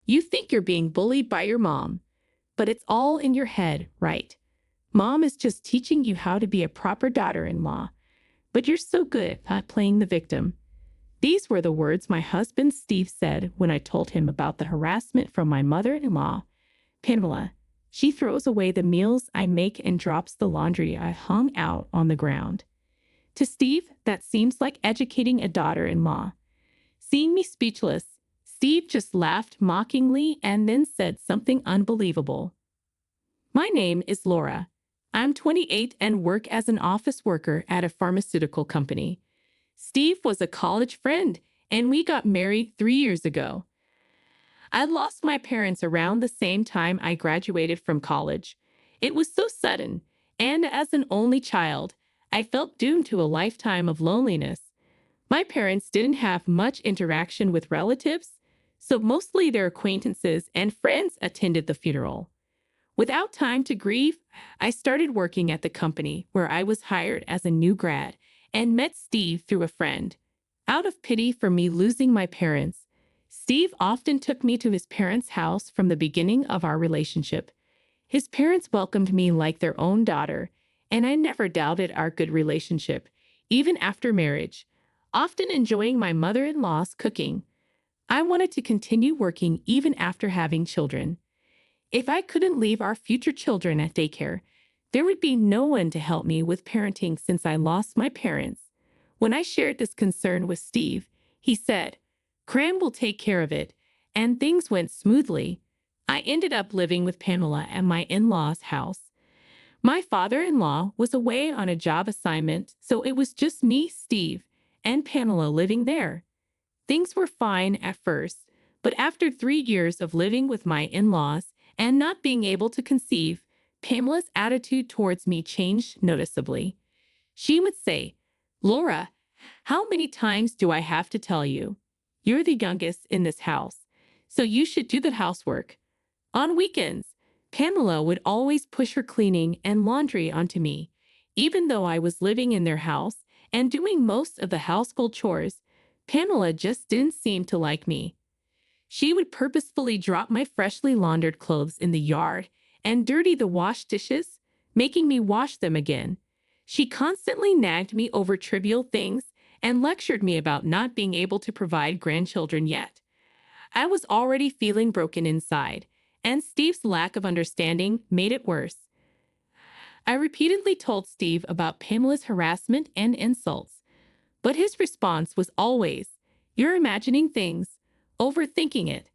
You think you're being bullied by your mom, but it's all in your head, right? Mom is just teaching you how to be a proper daughter-in-law, but you're so good at playing the victim. These were the words my husband Steve said when I told him about the harassment from my mother-in-law, Pamela. She throws away the meals I make and drops the laundry I hung out on the ground. To Steve, that seems like educating a daughter-in-law. Seeing me speechless, Steve just laughed mockingly and then said something unbelievable. My name is Laura. I'm 28 and work as an office worker at a pharmaceutical company. Steve was a college friend, and we got married 3 years ago. I lost my parents around the same time I graduated from college. It was so sudden, and as an only child, I felt doomed to a lifetime of loneliness. My parents didn't have much interaction with relatives, so mostly their acquaintances and friends attended the funeral. Without time to grieve, I started working at the company where I was hired as a new grad and met Steve through a friend. Out of pity for me losing my parents, Steve often took me to his parents' house from the beginning of our relationship. His parents welcomed me like their own daughter, and I never doubted our good relationship, even after marriage, often enjoying my mother-in-law's cooking. I wanted to continue working even after having children. If I couldn't leave our future children at daycare, there would be no one to help me with parenting since I lost my parents. When I shared this concern with Steve, he said, "Cram will take care of it," and things went smoothly. I ended up living with Pamela at my in-laws' house. My father-in-law was away on a job assignment, so it was just me, Steve, and Pamela living there. Things were fine at first, but after 3 years of living with my in-laws and not being able to conceive, Pamela's attitude towards me changed noticeably. She would say, "Laura, how many times do I have to tell you? You're the youngest in this house, so you should do the housework." On weekends, Pamela would always push her cleaning and laundry onto me. Even though I was living in their house and doing most of the household chores, Pamela just didn't seem to like me. She would purposefully drop my freshly laundered clothes in the yard and dirty the wash dishes, making me wash them again. She constantly nagged me over trivial things and lectured me about not being able to provide grandchildren yet. I was already feeling broken inside, and Steve's lack of understanding made it worse. I repeatedly told Steve about Pamela's harassment and insults, but his response was always, "You're imagining things, overthinking it."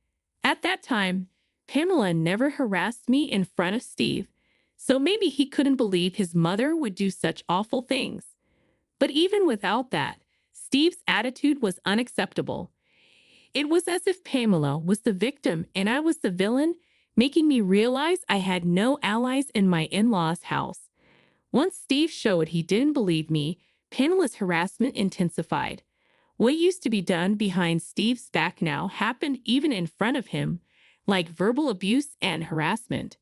At that time, Pamela never harassed me in front of Steve, so maybe he couldn't believe his mother would do such awful things. But even without that, Steve's attitude was unacceptable. It was as if Pamela was the victim and I was the villain, making me realize I had no allies in my in-laws' house. Once Steve showed he didn't believe me, Pamela's harassment intensified. What used to be done behind Steve's back now happened even in front of him, like verbal abuse and harassment.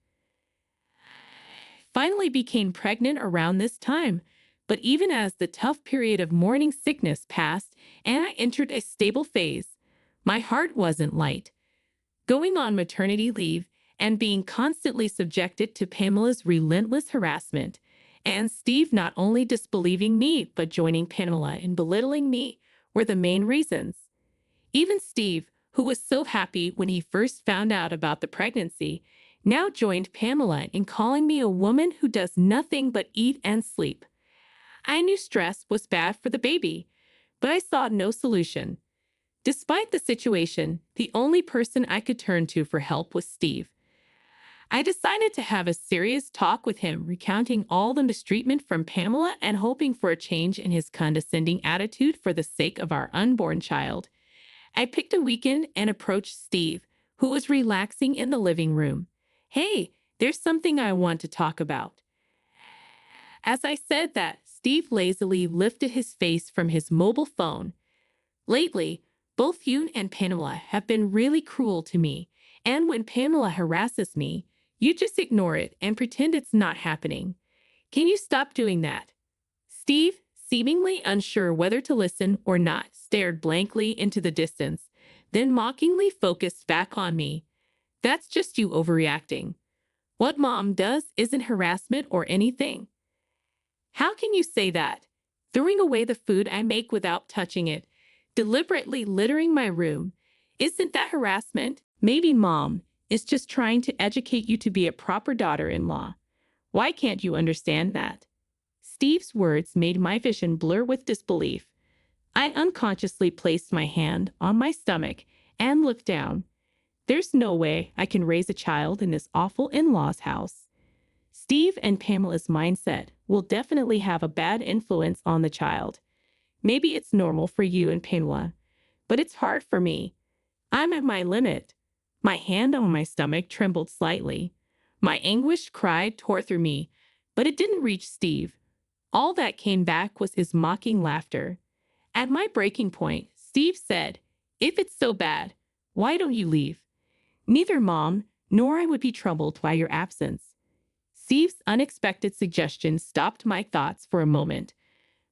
Finally became pregnant around this time, but even as the tough period of morning sickness passed and I entered a stable phase, my heart wasn't light. Going on maternity leave and being constantly subjected to Pamela's relentless harassment, and Steve not only disbelieving me but joining Pamela in belittling me were the main reasons. Even Steve, who was so happy when he first found out about the pregnancy, now joined Pamela in calling me a woman who does nothing but eat and sleep. I knew stress was bad for the baby, but I saw no solution. Despite the situation, the only person I could turn to for help was Steve. I decided to have a serious talk with him, recounting all the mistreatment from Pamela and hoping for a change in his condescending attitude for the sake of our unborn child. I picked a weekend and approached Steve, who was relaxing in the living room. "Hey, there's something I want to talk about." As I said that, Steve lazily lifted his face from his mobile phone. "Lately, both you and Pamela have been really cruel to me, and when Pamela harasses me, you just ignore it and pretend it's not happening. Can you stop doing that?" Steve, seemingly unsure whether to listen or not, stared blankly into the distance, then mockingly focused back on me. That's just you overreacting. What mom does isn't harassment or anything. How can you say that? Throwing away the food I make without touching it, deliberately littering my room, isn't that harassment? Maybe mom is just trying to educate you to be a proper daughter-in-law. Why can't you understand that? Steve's words made my vision blur with disbelief. I unconsciously placed my hand on my stomach and looked down. There's no way I can raise a child in this awful in-law's house. Steve and Pamela's mindset will definitely have a bad influence on the child. Maybe it's normal for you and Pamela, but it's hard for me. I'm at my limit. My hand on my stomach trembled slightly. My anguished cry tore through me, but it didn't reach Steve. All that came back was his mocking laughter. At my breaking point, Steve said, "If it's so bad, why don't you leave? Neither mom nor I would be troubled by your absence." Steve's unexpected suggestion stopped my thoughts for a moment.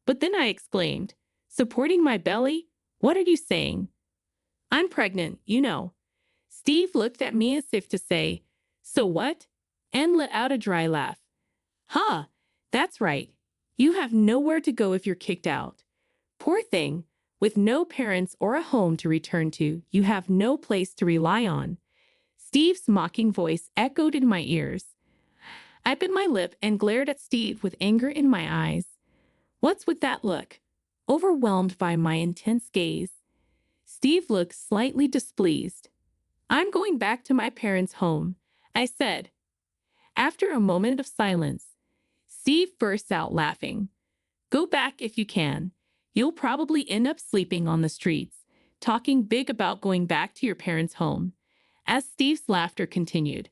But then I exclaimed, "Supporting my belly? What are you saying?" "I'm pregnant, you know." Steve looked at me as if to say, "So what?" and let out a dry laugh. "Ha, that's right. You have nowhere to go if you're kicked out. Poor thing, with no parents or a home to return to, you have no place to rely on." Steve's mocking voice echoed in my ears. I bit my lip and glared at Steve with anger in my eyes. "What's with that look?" Overwhelmed by my intense gaze, Steve looked slightly displeased. "I'm going back to my parents' home," I said. After a moment of silence, Steve burst out laughing. "Go back if you can. You'll probably end up sleeping on the streets, talking big about going back to your parents' home." As Steve's laughter continued,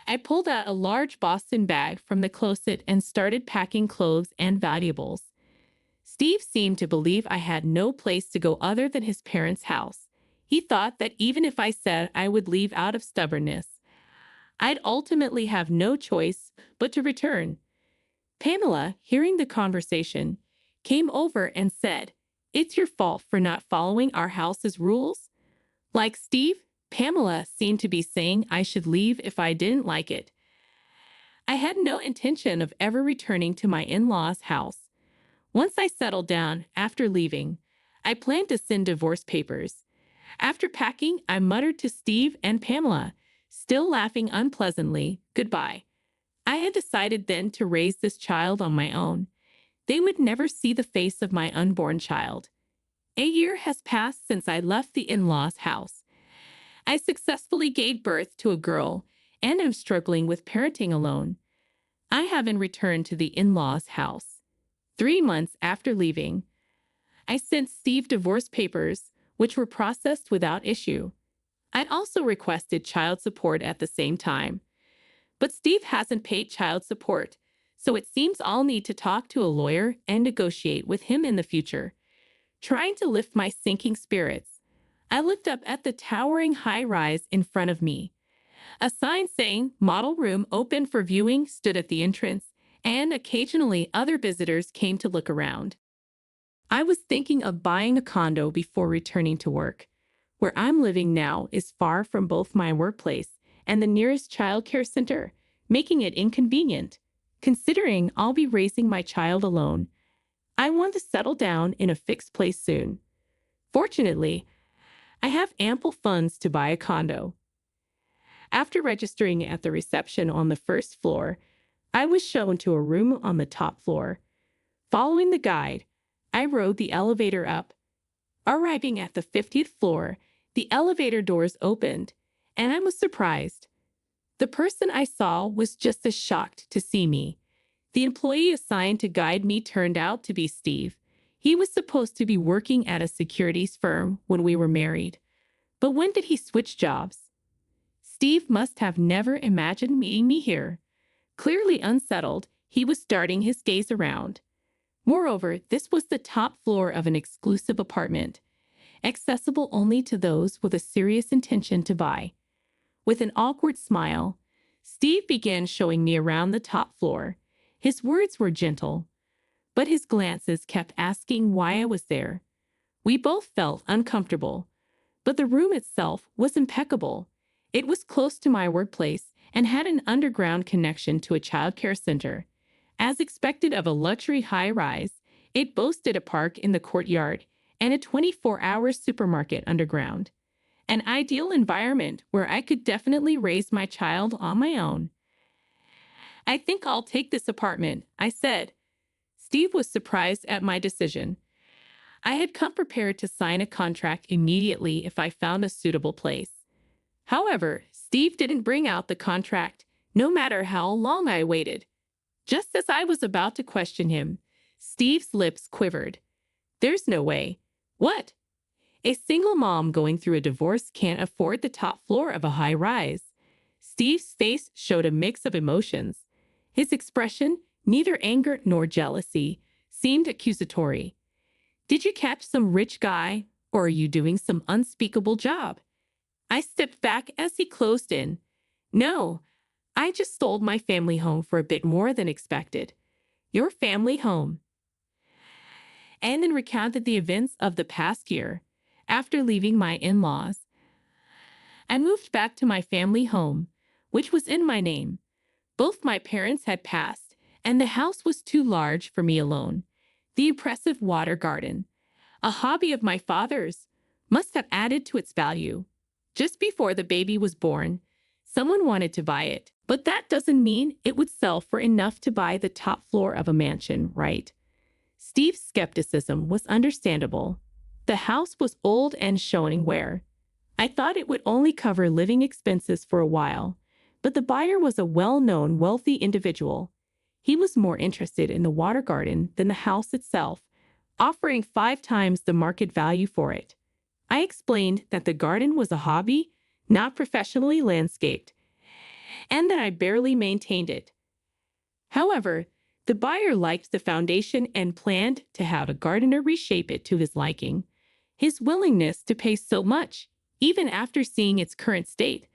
I pulled out a large Boston bag from the closet and started packing clothes and valuables. Steve seemed to believe I had no place to go other than his parents' house. He thought that even if I said I would leave out of stubbornness, I'd ultimately have no choice but to return. Pamela, hearing the conversation, came over and said, "It's your fault for not following our house's rules." Like Steve, Pamela seemed to be saying I should leave if I didn't like it. I had no intention of ever returning to my in-laws' house. Once I settled down after leaving, I planned to send divorce papers. After packing, I muttered to Steve and Pamela, still laughing unpleasantly, "Goodbye." I had decided then to raise this child on my own. They would never see the face of my unborn child. A year has passed since I left the in-laws' house. I successfully gave birth to a girl and am struggling with parenting alone. I haven't returned to the in-laws' house. 3 months after leaving, I sent Steve divorce papers, which were processed without issue. I'd also requested child support at the same time. But Steve hasn't paid child support, so it seems I'll need to talk to a lawyer and negotiate with him in the future. Trying to lift my sinking spirits, I looked up at the towering high-rise in front of me. A sign saying "Model Room Open for Viewing" stood at the entrance, and occasionally other visitors came to look around. I was thinking of buying a condo before returning to work. Where I'm living now is far from both my workplace and the nearest childcare center, making it inconvenient. Considering I'll be raising my child alone, I want to settle down in a fixed place soon. Fortunately, I have ample funds to buy a condo. After registering at the reception on the first floor, I was shown to a room on the top floor. Following the guide, I rode the elevator up. Arriving at the 50th floor, the elevator doors opened, and I was surprised. The person I saw was just as shocked to see me. The employee assigned to guide me turned out to be Steve. He was supposed to be working at a securities firm when we were married. But when did he switch jobs? Steve must have never imagined meeting me here. Clearly unsettled, he was darting his gaze around. Moreover, this was the top floor of an exclusive apartment, accessible only to those with a serious intention to buy. With an awkward smile, Steve began showing me around the top floor. His words were gentle, but his glances kept asking why I was there. We both felt uncomfortable, but the room itself was impeccable. It was close to my workplace and had an underground connection to a childcare center. As expected of a luxury high-rise, it boasted a park in the courtyard and a 24-hour supermarket underground. An ideal environment where I could definitely raise my child on my own. "I think I'll take this apartment," I said. Steve was surprised at my decision. I had come prepared to sign a contract immediately if I found a suitable place. However, Steve didn't bring out the contract, no matter how long I waited. Just as I was about to question him, Steve's lips quivered. "There's no way." "What?" "A single mom going through a divorce can't afford the top floor of a high rise." Steve's face showed a mix of emotions. His expression, neither anger nor jealousy, seemed accusatory. "Did you catch some rich guy, or are you doing some unspeakable job?" I stepped back as he closed in. "No, I just sold my family home for a bit more than expected." "Your family home?" And then recounted the events of the past year. After leaving my in-laws, I moved back to my family home, which was in my name. Both my parents had passed, and the house was too large for me alone. The impressive water garden, a hobby of my father's, must have added to its value. Just before the baby was born, someone wanted to buy it, but that doesn't mean it would sell for enough to buy the top floor of a mansion, right? Steve's skepticism was understandable. The house was old and showing wear. I thought it would only cover living expenses for a while, but the buyer was a well-known, wealthy individual. He was more interested in the water garden than the house itself, offering 5 times the market value for it. I explained that the garden was a hobby, not professionally landscaped, and that I barely maintained it. However, the buyer liked the foundation and planned to have a gardener reshape it to his liking. His willingness to pay so much, even after seeing its current state,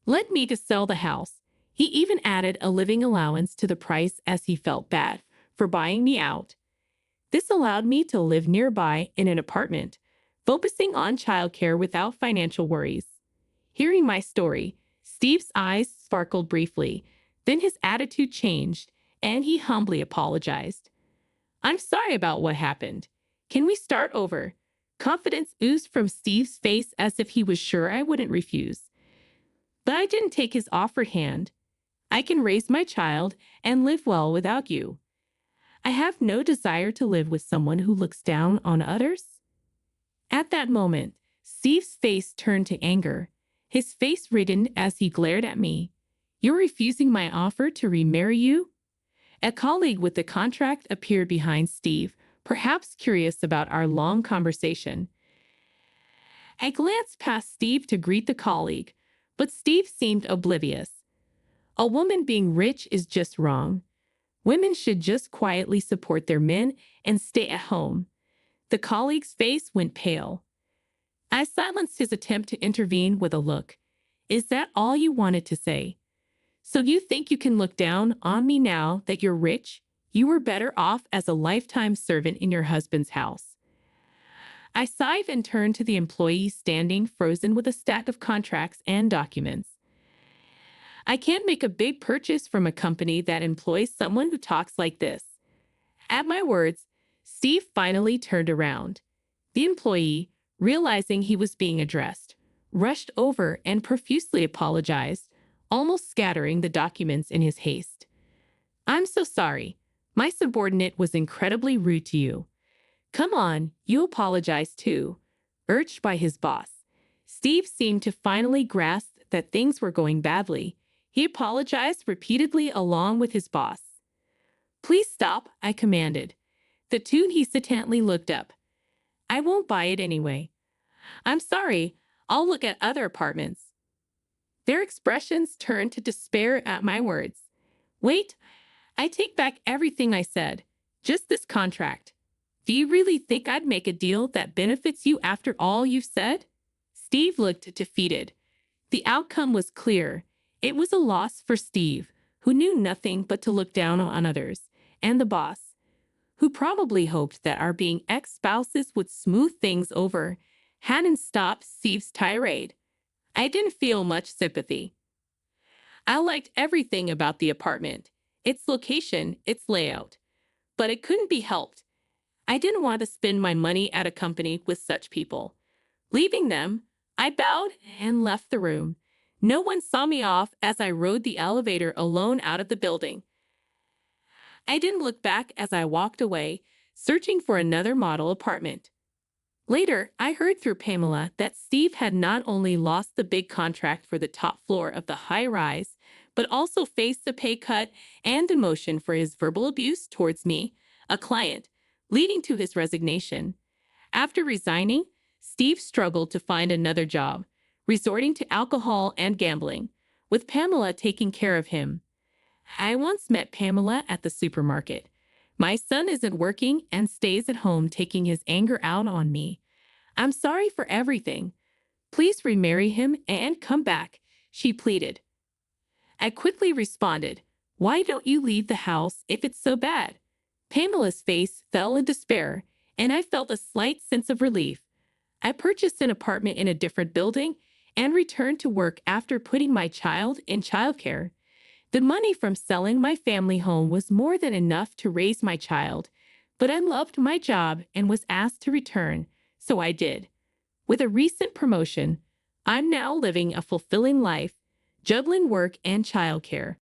led me to sell the house. He even added a living allowance to the price as he felt bad for buying me out. This allowed me to live nearby in an apartment, focusing on childcare without financial worries. Hearing my story, Steve's eyes sparkled briefly, then his attitude changed, and he humbly apologized. "I'm sorry about what happened. Can we start over?" Confidence oozed from Steve's face as if he was sure I wouldn't refuse. But I didn't take his offered hand. "I can raise my child and live well without you. I have no desire to live with someone who looks down on others." At that moment, Steve's face turned to anger. His face reddened as he glared at me. "You're refusing my offer to remarry you?" A colleague with the contract appeared behind Steve, perhaps curious about our long conversation. I glanced past Steve to greet the colleague, but Steve seemed oblivious. A woman being rich is just wrong. Women should just quietly support their men and stay at home. The colleague's face went pale. I silenced his attempt to intervene with a look. "Is that all you wanted to say? So you think you can look down on me now that you're rich? You were better off as a lifetime servant in your husband's house." I sighed and turned to the employee standing frozen with a stack of contracts and documents. "I can't make a big purchase from a company that employs someone who talks like this." At my words, Steve finally turned around. The employee, realizing he was being addressed, rushed over and profusely apologized, almost scattering the documents in his haste. "I'm so sorry. My subordinate was incredibly rude to you." "Come on, you apologize too," urged by his boss. Steve seemed to finally grasp that things were going badly. He apologized repeatedly along with his boss. "Please stop," I commanded. The two hesitantly looked up. "I won't buy it anyway." "I'm sorry, I'll look at other apartments." Their expressions turned to despair at my words. "Wait, I take back everything I said. Just this contract. Do you really think I'd make a deal that benefits you after all you've said?" Steve looked defeated. The outcome was clear. It was a loss for Steve, who knew nothing but to look down on others, and the boss, who probably hoped that our being ex-spouses would smooth things over, hadn't stopped Steve's tirade. I didn't feel much sympathy. I liked everything about the apartment, its location, its layout, but it couldn't be helped. I didn't want to spend my money at a company with such people. Leaving them, I bowed and left the room. No one saw me off as I rode the elevator alone out of the building. I didn't look back as I walked away, searching for another model apartment. Later, I heard through Pamela that Steve had not only lost the big contract for the top floor of the high-rise, but also faced a pay cut and demotion for his verbal abuse towards me, a client, leading to his resignation. After resigning, Steve struggled to find another job, resorting to alcohol and gambling, with Pamela taking care of him. I once met Pamela at the supermarket. My son isn't working and stays at home taking his anger out on me. I'm sorry for everything. Please remarry him and come back, she pleaded. I quickly responded, why don't you leave the house if it's so bad? Pamela's face fell in despair, and I felt a slight sense of relief. I purchased an apartment in a different building and returned to work after putting my child in childcare. The money from selling my family home was more than enough to raise my child, but I loved my job and was asked to return, so I did. With a recent promotion, I'm now living a fulfilling life, juggling work and childcare.